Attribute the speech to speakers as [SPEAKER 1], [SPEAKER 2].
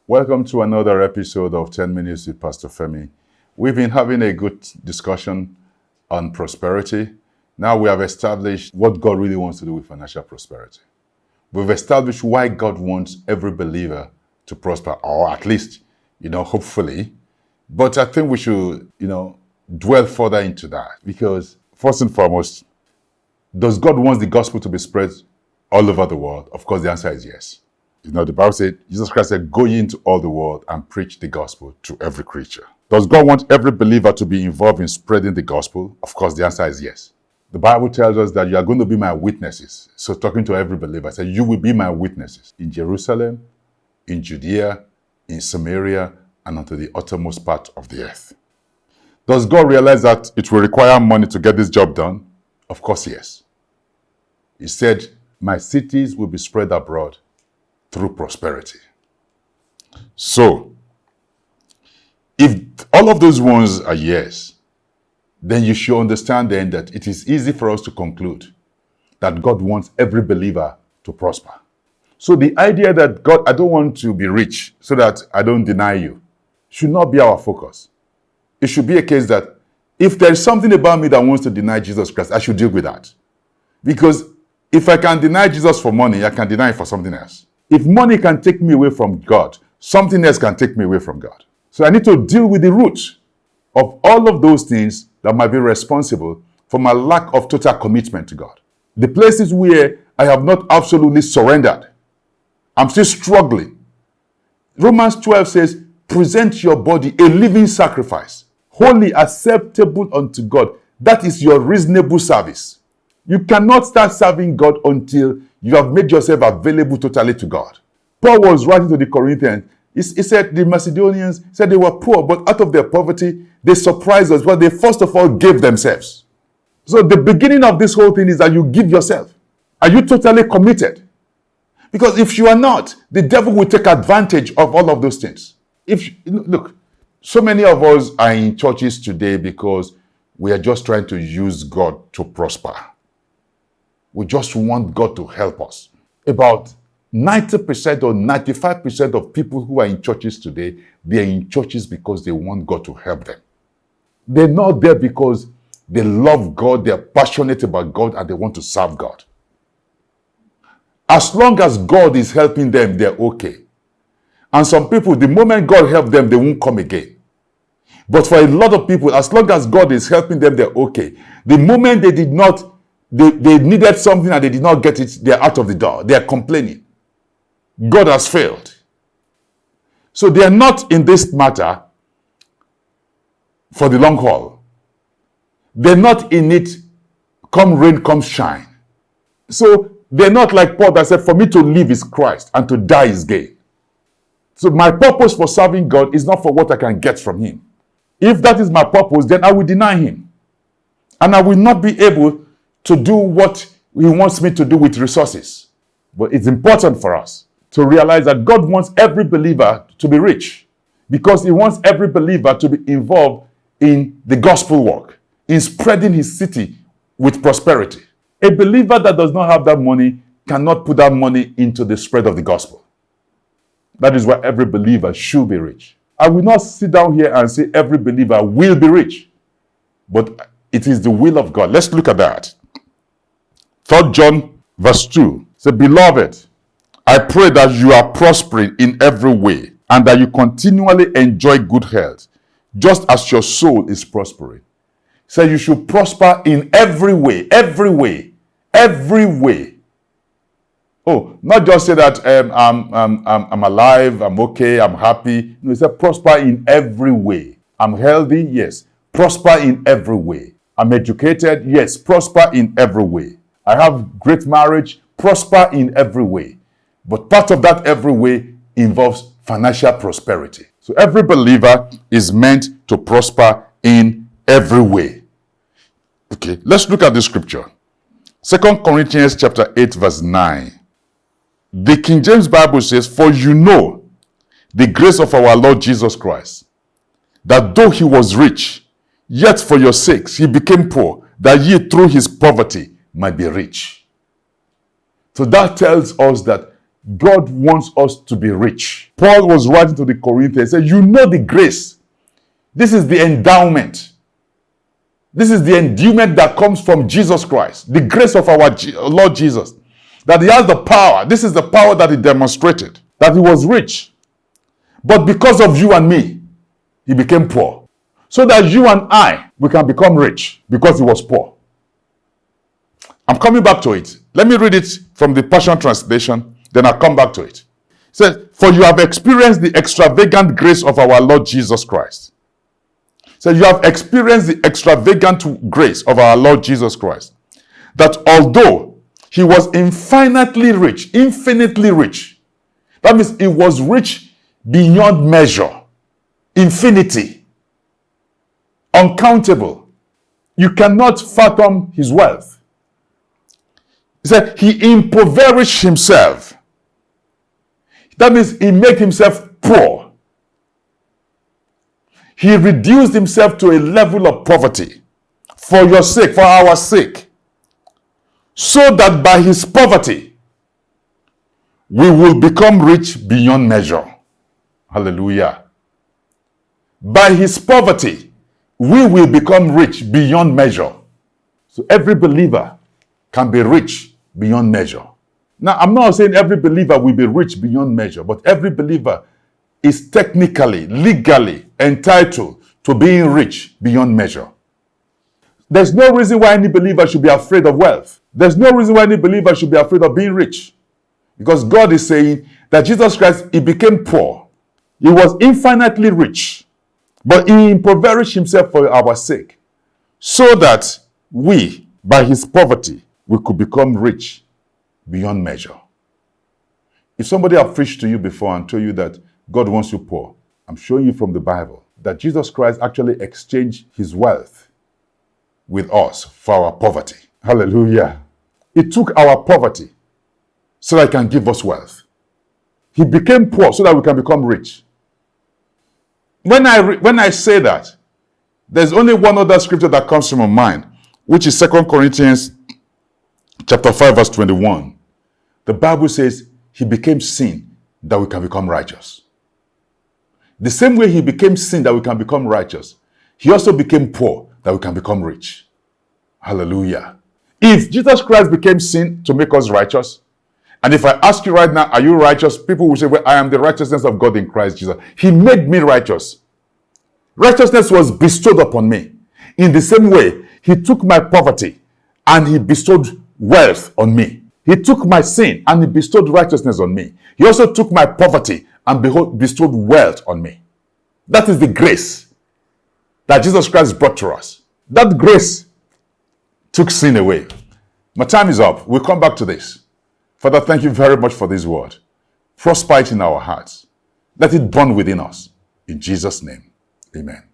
[SPEAKER 1] Welcome to another episode of 10 Minutes with Pastor Femi. We've been having a good discussion on prosperity. Now we have established what God really wants to do with financial prosperity. We've established why God wants every believer to prosper, or at least, hopefully. But I think we should, dwell further into that, because first and foremost, does God want the gospel to be spread all over the world? Of course, the answer is yes. The Bible said, Jesus Christ said, go ye into all the world and preach the gospel to every creature. Does God want every believer to be involved in spreading the gospel? Of course, the answer is yes. The Bible tells us that you are going to be my witnesses. So talking to every believer, I said, you will be my witnesses in Jerusalem, in Judea, in Samaria, and unto the uttermost part of the earth. Does God realize that it will require money to get this job done? Of course, yes. He said, my cities will be spread abroad through prosperity. So, if all of those ones are yes, then you should understand then that it is easy for us to conclude that God wants every believer to prosper. So the idea that God, I don't want to be rich so that I don't deny you, should not be our focus. It should be a case that if there is something about me that wants to deny Jesus Christ, I should deal with that. Because if I can deny Jesus for money, I can deny it for something else. If money can take me away from God, something else can take me away from God. So I need to deal with the root of all of those things that might be responsible for my lack of total commitment to God. The places where I have not absolutely surrendered. I'm still struggling. Romans 12 says, present your body a living sacrifice, wholly acceptable unto God. That is your reasonable service. You cannot start serving God until you have made yourself available totally to God. Paul was writing to the Corinthians. He said the Macedonians said they were poor, but out of their poverty, they surprised us. Well, they first of all gave themselves. So the beginning of this whole thing is that you give yourself. Are you totally committed? Because if you are not, the devil will take advantage of all of those things. Look, so many of us are in churches today because we are just trying to use God to prosper. We just want God to help us. About 90% or 95% of people who are in churches today, they are in churches because they want God to help them. They're not there because they love God, they're passionate about God, and they want to serve God. As long as God is helping them, they're okay. And some people, the moment God helps them, they won't come again. But for a lot of people, as long as God is helping them, they're okay. The moment they needed something and they did not get it, they're out of the door. They're complaining. God has failed. So they are not in this matter for the long haul. They're not in it come rain, come shine. So they're not like Paul that said, for me to live is Christ and to die is gain. So my purpose for serving God is not for what I can get from him. If that is my purpose, then I will deny him. And I will not be able to do what he wants me to do with resources. But it's important for us to realize that God wants every believer to be rich, because he wants every believer to be involved in the gospel work, in spreading his city with prosperity. A believer that does not have that money cannot put that money into the spread of the gospel. That is why every believer should be rich. I will not sit down here and say every believer will be rich, but it is the will of God. Let's look at that. 3 John verse 2 says, beloved, I pray that you are prospering in every way and that you continually enjoy good health, just as your soul is prospering. So you should prosper in every way, every way, every way. Oh, not just say that I'm alive, I'm okay, I'm happy. No, it said prosper in every way. I'm healthy, yes. Prosper in every way. I'm educated, yes. Prosper in every way. I have great marriage, prosper in every way. But part of that every way involves financial prosperity. So every believer is meant to prosper in every way. Okay, let's look at the scripture. 2 Corinthians chapter 8 verse 9. The King James Bible says, for you know the grace of our Lord Jesus Christ, that though he was rich, yet for your sakes he became poor, that ye through his poverty might be rich. So that tells us that God wants us to be rich. Paul was writing to the Corinthians, he said, you know the grace. This is the endowment. This is the endowment that comes from Jesus Christ. The grace of our Lord Jesus. That he has the power. This is the power that he demonstrated. That he was rich. But because of you and me, he became poor. So that you and I, we can become rich because he was poor. I'm coming back to it. Let me read it from the Passion Translation, then I'll come back to it. It says, for you have experienced the extravagant grace of our Lord Jesus Christ. So you have experienced the extravagant grace of our Lord Jesus Christ. That although he was infinitely rich, that means he was rich beyond measure, infinity, uncountable. You cannot fathom his wealth. He said he impoverished himself. That means he made himself poor. He reduced himself to a level of poverty for your sake, for our sake, so that by his poverty, we will become rich beyond measure. Hallelujah. By his poverty, we will become rich beyond measure. So every believer can be rich beyond measure. Now, I'm not saying every believer will be rich beyond measure, but every believer is technically, legally entitled to being rich beyond measure. There's no reason why any believer should be afraid of wealth. There's no reason why any believer should be afraid of being rich. Because God is saying that Jesus Christ, he became poor. He was infinitely rich, but he impoverished himself for our sake, so that we, by his poverty, we could become rich beyond measure. If somebody have preached to you before and told you that God wants you poor, I'm showing you from the Bible that Jesus Christ actually exchanged his wealth with us for our poverty. Hallelujah. He took our poverty so that he can give us wealth. He became poor so that we can become rich. When I say that, there's only one other scripture that comes to my mind, which is 2 Corinthians chapter 5, verse 21. The Bible says he became sin that we can become righteous. The same way he became sin that we can become righteous, he also became poor that we can become rich. Hallelujah. If Jesus Christ became sin to make us righteous, and if I ask you right now, are you righteous? People will say, well, I am the righteousness of God in Christ Jesus. He made me righteous. Righteousness was bestowed upon me. In the same way, he took my poverty and he bestowed wealth on me. He took my sin and he bestowed righteousness on me. He also took my poverty and bestowed wealth on me. That is the grace that Jesus Christ brought to us. That grace took sin away. My time is up. We'll come back to this. Father, thank you very much for this word. Prosper it in our hearts. Let it burn within us. In Jesus' name, amen.